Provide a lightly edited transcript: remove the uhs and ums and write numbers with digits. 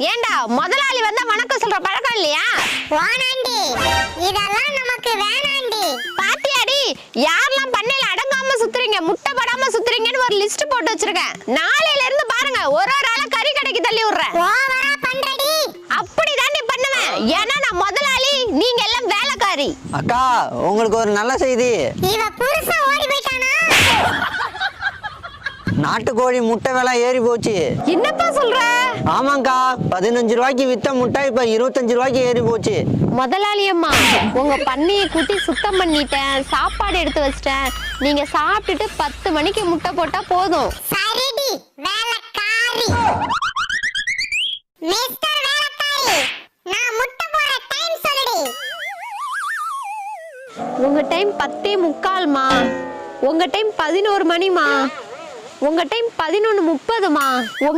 ஏண்டா முதலாளி வந்தா வணக்கம் சொல்ற பழக்கம் இல்லையா? வானாண்டி, இதெல்லாம் நமக்கு வேணாண்டி. பாத்தியாடி யாரெல்லாம் பண்ணையில அடங்காம சுத்துறீங்க, முட்டை படாம சுத்துறீங்கன்னு ஒரு லிஸ்ட் போட்டு வச்சிருக்கேன். நாளையில இருந்து பாருங்க ஒரு ஒரு ஆளா கறி கடைக்கு தள்ளி விடுறேன். ஓவரா பண்றடி. அப்படிதான் நீ பண்ணுவேன். ஏன்னா நான் முதலாளி, நீங்க எல்லாம் வேலைக்காரி. அக்கா, உங்களுக்கு ஒரு நல்ல செய்தி. இவ புருஷன் ஓடி போயிட்டானா? நாட்டுக்கோழி முட்டை விலை ஏறி போச்சு. என்னப்பா சொல்ற? ஆமாங்கா, 15 ரூபாய்க்கு வித்த முட்டை இப்ப 25 ரூபாய்க்கு ஏறி போச்சு. முதலாளி அம்மா, உங்க பண்ணையை கூட்டி சுத்தம் பண்ணிட்டேன், சாப்பாடு எடுத்து வச்சிட்டேன். நீங்க சாப்பிட்டுட்டு 10 மணிக்கு முட்டை போட்டா போதும். சரிடி வேலைக்காரி. மிஸ்டர் வேலைக்காரி, நான் முட்டை போட டைம் சொல்லுடி. உங்க டைம் 10:45மா, உங்க டைம் 11 மணிமா, உங்க டைம் 11:30மா.